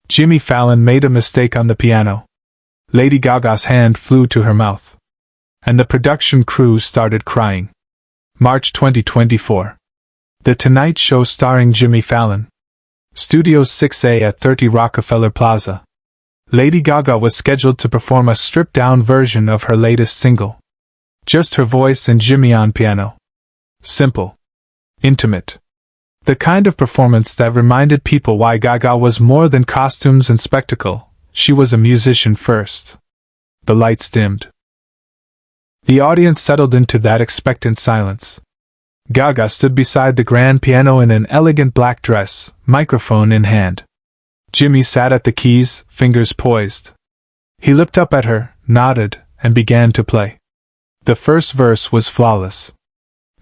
Jimmy Fallon made a mistake on the piano. Lady Gaga's hand flew to her mouth. And the production crew started crying. March 2024. The Tonight Show starring Jimmy Fallon. Studios 6A at 30 Rockefeller Plaza. Lady Gaga was scheduled to perform a stripped-down version of her latest single. Just her voice and Jimmy on piano. Simple. Intimate. The kind of performance that reminded people why Gaga was more than costumes and spectacle. She was a musician first. The lights dimmed. The audience settled into that expectant silence. Gaga stood beside the grand piano in an elegant black dress, microphone in hand. Jimmy sat at the keys, fingers poised. He looked up at her, nodded, and began to play. The first verse was flawless.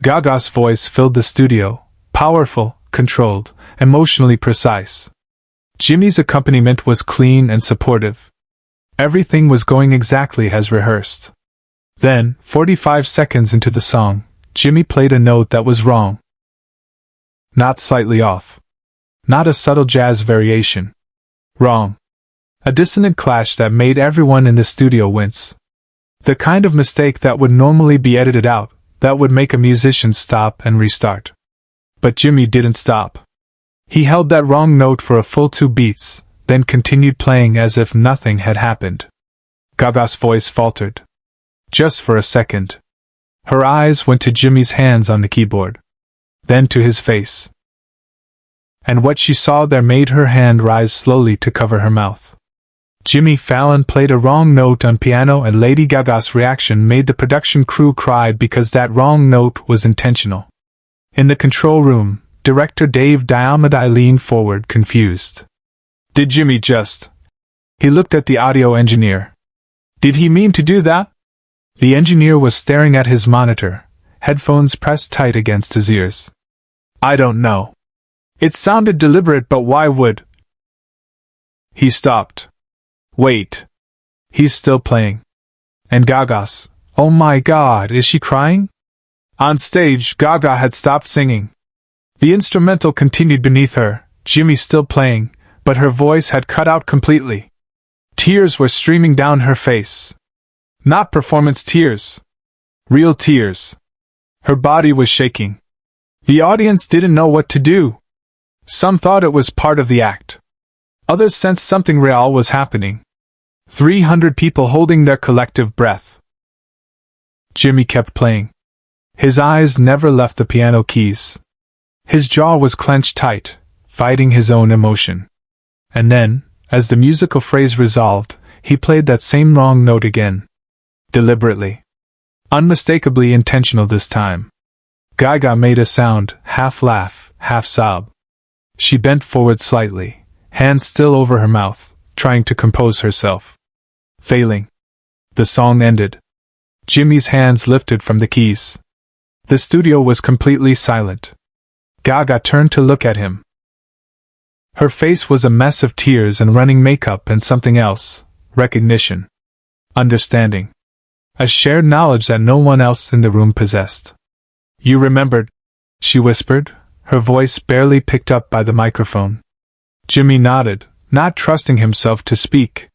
Gaga's voice filled the studio, powerful, controlled, emotionally precise. Jimmy's accompaniment was clean and supportive. Everything was going exactly as rehearsed. Then, 45 seconds into the song, Jimmy played a note that was wrong. Not slightly off. Not a subtle jazz variation. Wrong. A dissonant clash that made everyone in the studio wince. The kind of mistake that would normally be edited out, that would make a musician stop and restart. But Jimmy didn't stop. He held that wrong note for a full 2 beats, then continued playing as if nothing had happened. Gaga's voice faltered. Just for a second. Her eyes went to Jimmy's hands on the keyboard. Then to his face. And what she saw there made her hand rise slowly to cover her mouth. Jimmy Fallon played a wrong note on piano and Lady Gaga's reaction made the production crew cry because that wrong note was intentional. In the control room, director Dave Diamadi leaned forward, confused. Did Jimmy just... He looked at the audio engineer. Did he mean to do that? The engineer was staring at his monitor, headphones pressed tight against his ears. I don't know. It sounded deliberate, but why would... He stopped. Wait. He's still playing. And Gaga's, oh my God, is she crying? On stage, Gaga had stopped singing. The instrumental continued beneath her, Jimmy still playing, but her voice had cut out completely. Tears were streaming down her face. Not performance tears. Real tears. Her body was shaking. The audience didn't know what to do. Some thought it was part of the act. Others sensed something real was happening. 300 people holding their collective breath. Jimmy kept playing. His eyes never left the piano keys. His jaw was clenched tight, fighting his own emotion. And then, as the musical phrase resolved, he played that same wrong note again. Deliberately. Unmistakably intentional this time. Gaga made a sound, half laugh, half sob. She bent forward slightly, hands still over her mouth, trying to compose herself. Failing. The song ended. Jimmy's hands lifted from the keys. The studio was completely silent. Gaga turned to look at him. Her face was a mess of tears and running makeup and something else, recognition. Understanding. A shared knowledge that no one else in the room possessed. You remembered, she whispered, her voice barely picked up by the microphone. Jimmy nodded, not trusting himself to speak.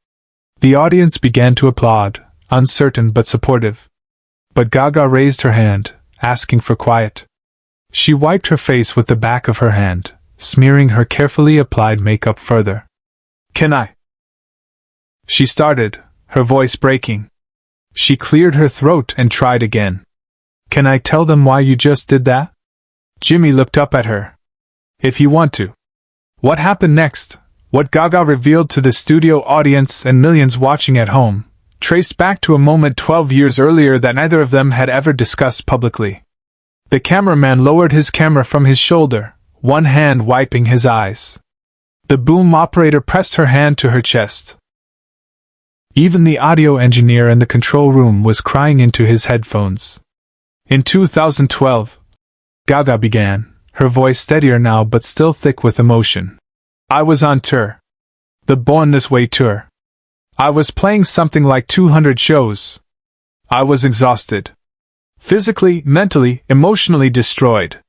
The audience began to applaud, uncertain but supportive. But Gaga raised her hand, asking for quiet. She wiped her face with the back of her hand, smearing her carefully applied makeup further. Can I? She started, her voice breaking. She cleared her throat and tried again. Can I tell them why you just did that? Jimmy looked up at her. If you want to. What happened next, what Gaga revealed to the studio audience and millions watching at home, traced back to a moment 12 years earlier that neither of them had ever discussed publicly. The cameraman lowered his camera from his shoulder, one hand wiping his eyes. The boom operator pressed her hand to her chest. Even the audio engineer in the control room was crying into his headphones. In 2012, Gaga began, her voice steadier now but still thick with emotion. I was on tour. The Born This Way tour. I was playing something like 200 shows. I was exhausted. Physically, mentally, emotionally destroyed.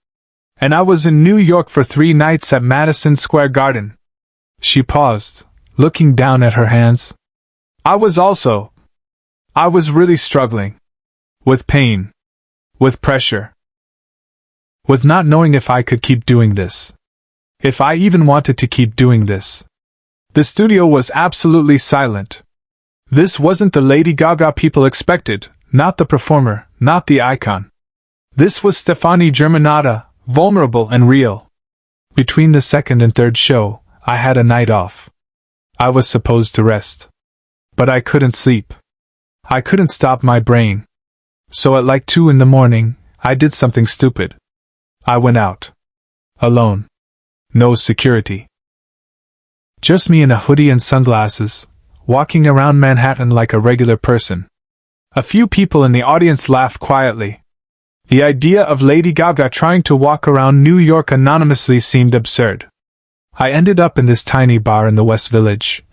And I was in New York for 3 nights at Madison Square Garden. She paused, looking down at her hands. I was really struggling. With pain. With pressure. With not knowing if I could keep doing this. If I even wanted to keep doing this. The studio was absolutely silent. This wasn't the Lady Gaga people expected, not the performer, not the icon. This was Stefani Germanotta, vulnerable and real. Between the second and third show, I had a night off. I was supposed to rest. But I couldn't sleep. I couldn't stop my brain. So at like 2 in the morning, I did something stupid. I went out. Alone. No security. Just me in a hoodie and sunglasses, walking around Manhattan like a regular person. A few people in the audience laughed quietly. The idea of Lady Gaga trying to walk around New York anonymously seemed absurd. I ended up in this tiny bar in the West Village.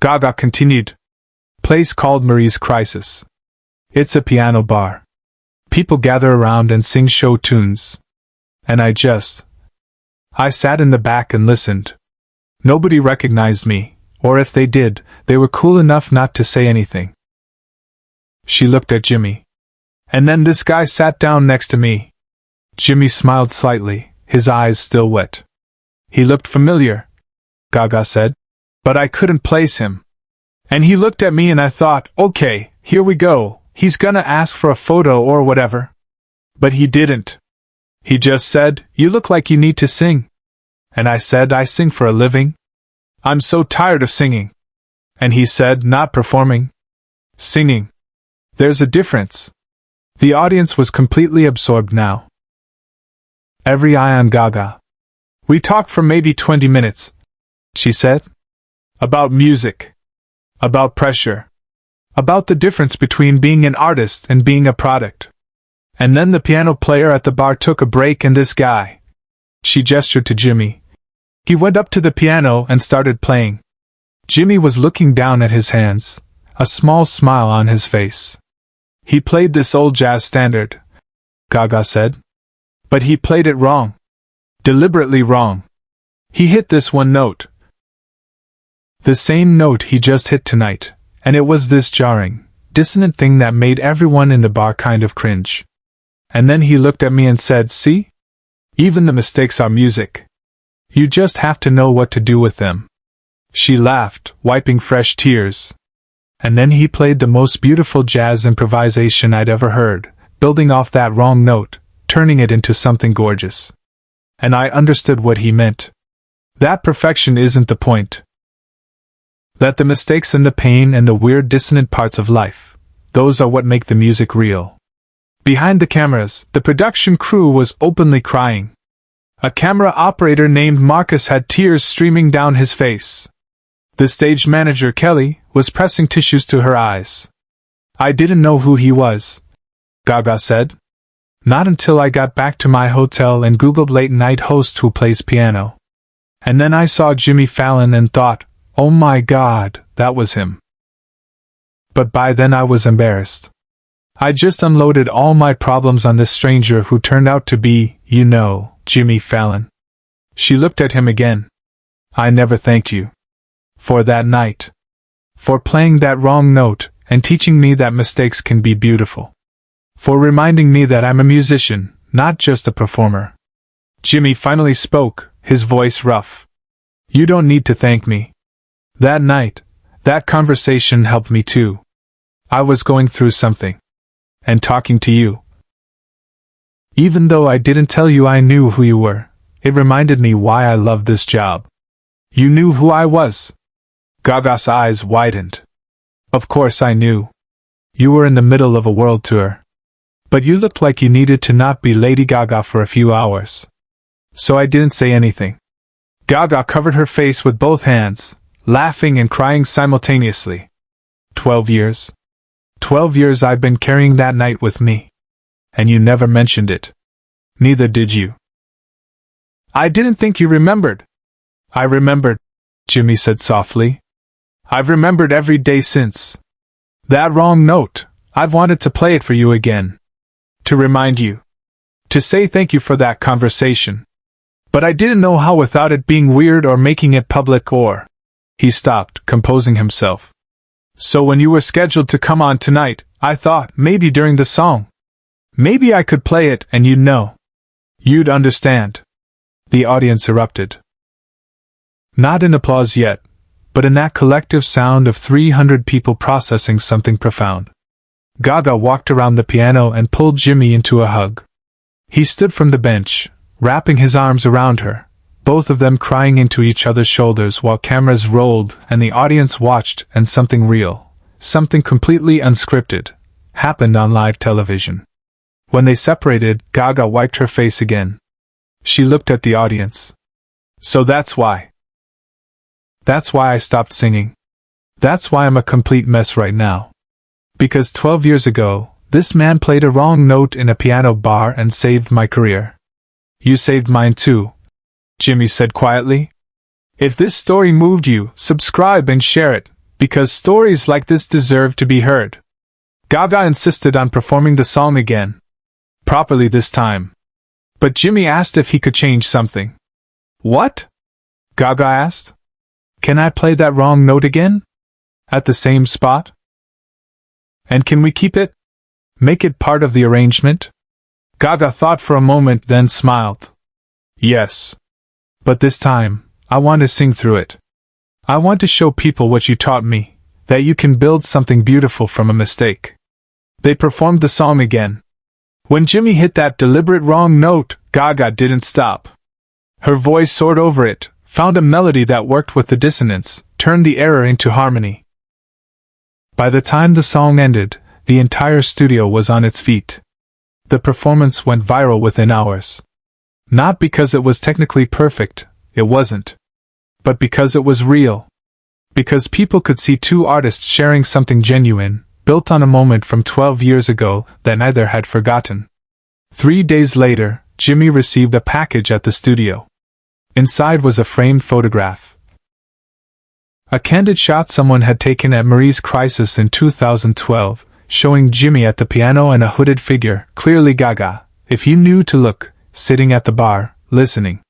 Gaga continued. Place called Marie's Crisis. It's a piano bar. People gather around and sing show tunes. And I sat in the back and listened. Nobody recognized me, or if they did, they were cool enough not to say anything. She looked at Jimmy. And then this guy sat down next to me. Jimmy smiled slightly, his eyes still wet. He looked familiar, Gaga said, but I couldn't place him. And he looked at me and I thought, okay, here we go, he's gonna ask for a photo or whatever. But he didn't. He just said, you look like you need to sing. And I said, I sing for a living. I'm so tired of singing. And he said, not performing. Singing. There's a difference. The audience was completely absorbed now. Every eye on Gaga. We talked for maybe 20 minutes, she said. About music. About pressure. About the difference between being an artist and being a product. And then the piano player at the bar took a break and this guy. She gestured to Jimmy. He went up to the piano and started playing. Jimmy was looking down at his hands, a small smile on his face. He played this old jazz standard, Gaga said. But he played it wrong. Deliberately wrong. He hit this one note. The same note he just hit tonight, and it was this jarring, dissonant thing that made everyone in the bar kind of cringe. And then he looked at me and said, see? Even the mistakes are music. You just have to know what to do with them. She laughed, wiping fresh tears. And then he played the most beautiful jazz improvisation I'd ever heard, building off that wrong note, turning it into something gorgeous. And I understood what he meant. That perfection isn't the point. That the mistakes and the pain and the weird dissonant parts of life, those are what make the music real. Behind the cameras, the production crew was openly crying. A camera operator named Marcus had tears streaming down his face. The stage manager, Kelly, was pressing tissues to her eyes. I didn't know who he was, Gaga said. Not until I got back to my hotel and Googled late-night host who plays piano. And then I saw Jimmy Fallon and thought, oh my God, that was him. But by then I was embarrassed. I just unloaded all my problems on this stranger who turned out to be, Jimmy Fallon. She looked at him again. I never thanked you. For that night. For playing that wrong note, and teaching me that mistakes can be beautiful. For reminding me that I'm a musician, not just a performer. Jimmy finally spoke, his voice rough. You don't need to thank me. That night, that conversation helped me too. I was going through something. And talking to you. Even though I didn't tell you I knew who you were, it reminded me why I loved this job. You knew who I was. Gaga's eyes widened. Of course I knew. You were in the middle of a world tour. But you looked like you needed to not be Lady Gaga for a few hours. So I didn't say anything. Gaga covered her face with both hands, laughing and crying simultaneously. 12 years. 12 years I've been carrying that night with me. And you never mentioned it. Neither did you. I didn't think you remembered. I remembered, Jimmy said softly. I've remembered every day since. That wrong note, I've wanted to play it for you again. To remind you. To say thank you for that conversation. But I didn't know how without it being weird or making it public or... He stopped, composing himself. So when you were scheduled to come on tonight, I thought, maybe during the song. Maybe I could play it and you'd know. You'd understand. The audience erupted. Not in applause yet, but in that collective sound of 300 people processing something profound. Gaga walked around the piano and pulled Jimmy into a hug. He stood from the bench, wrapping his arms around her, both of them crying into each other's shoulders while cameras rolled and the audience watched, and something real, something completely unscripted, happened on live television. When they separated, Gaga wiped her face again. She looked at the audience. So that's why. That's why I stopped singing. That's why I'm a complete mess right now. Because 12 years ago, this man played a wrong note in a piano bar and saved my career. You saved mine too, Jimmy said quietly. If this story moved you, subscribe and share it, because stories like this deserve to be heard. Gaga insisted on performing the song again. Properly this time. But Jimmy asked if he could change something. What? Gaga asked. Can I play that wrong note again? At the same spot? And can we keep it? Make it part of the arrangement? Gaga thought for a moment, then smiled. Yes. But this time, I want to sing through it. I want to show people what you taught me, that you can build something beautiful from a mistake. They performed the song again. When Jimmy hit that deliberate wrong note, Gaga didn't stop. Her voice soared over it, found a melody that worked with the dissonance, turned the error into harmony. By the time the song ended, the entire studio was on its feet. The performance went viral within hours. Not because it was technically perfect, it wasn't. But because it was real. Because people could see two artists sharing something genuine, built on a moment from 12 years ago that neither had forgotten. 3 days later, Jimmy received a package at the studio. Inside was a framed photograph. A candid shot someone had taken at Marie's Crisis in 2012, showing Jimmy at the piano and a hooded figure, clearly Gaga, if you knew to look, sitting at the bar, listening.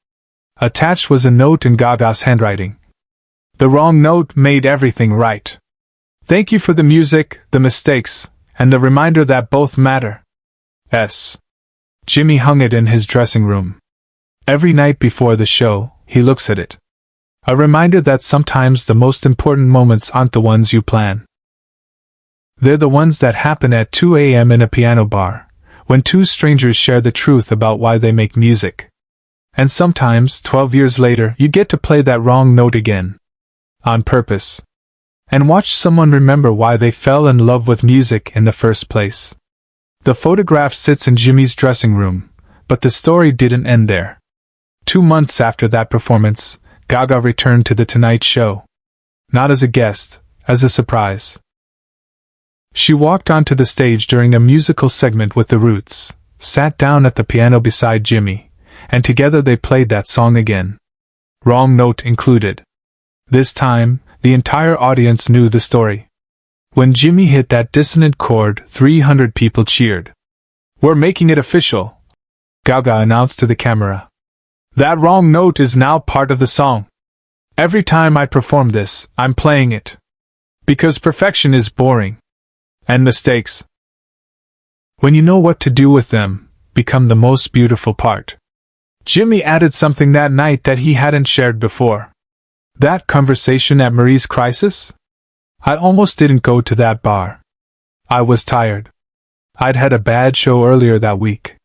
Attached was a note in Gaga's handwriting. The wrong note made everything right. Thank you for the music, the mistakes, and the reminder that both matter. S. Jimmy hung it in his dressing room. Every night before the show, he looks at it. A reminder that sometimes the most important moments aren't the ones you plan. They're the ones that happen at 2 a.m. in a piano bar, when two strangers share the truth about why they make music. And sometimes, 12 years later, you get to play that wrong note again. On purpose. And watch someone remember why they fell in love with music in the first place. The photograph sits in Jimmy's dressing room, but the story didn't end there. 2 months after that performance, Gaga returned to The Tonight Show. Not as a guest, as a surprise. She walked onto the stage during a musical segment with The Roots, sat down at the piano beside Jimmy, and together they played that song again. Wrong note included. This time, the entire audience knew the story. When Jimmy hit that dissonant chord, 300 people cheered. We're making it official, Gaga announced to the camera. That wrong note is now part of the song. Every time I perform this, I'm playing it. Because perfection is boring. And mistakes, when you know what to do with them, become the most beautiful part. Jimmy added something that night that he hadn't shared before. That conversation at Marie's Crisis? I almost didn't go to that bar. I was tired. I'd had a bad show earlier that week.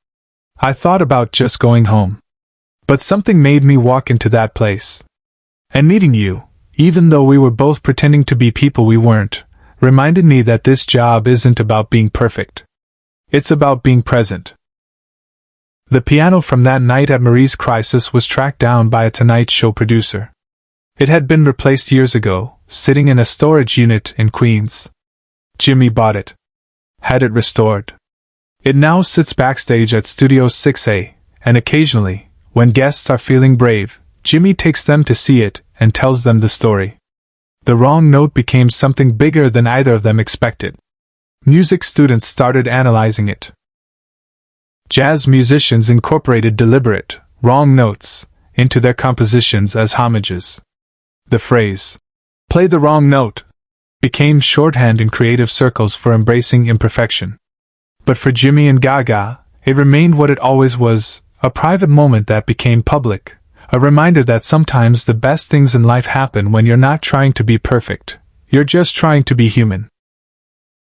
I thought about just going home. But something made me walk into that place. And meeting you, even though we were both pretending to be people we weren't, reminded me that this job isn't about being perfect. It's about being present. The piano from that night at Marie's Crisis was tracked down by a Tonight Show producer. It had been replaced years ago, sitting in a storage unit in Queens. Jimmy bought it. Had it restored. It now sits backstage at Studio 6A, and occasionally, when guests are feeling brave, Jimmy takes them to see it and tells them the story. The wrong note became something bigger than either of them expected. Music students started analyzing it. Jazz musicians incorporated deliberate, wrong notes into their compositions as homages. The phrase, Play the wrong note became shorthand in creative circles for embracing imperfection. But for Jimmy and Gaga, it remained what it always was, a private moment that became public, a reminder that sometimes the best things in life happen when you're not trying to be perfect, you're just trying to be human.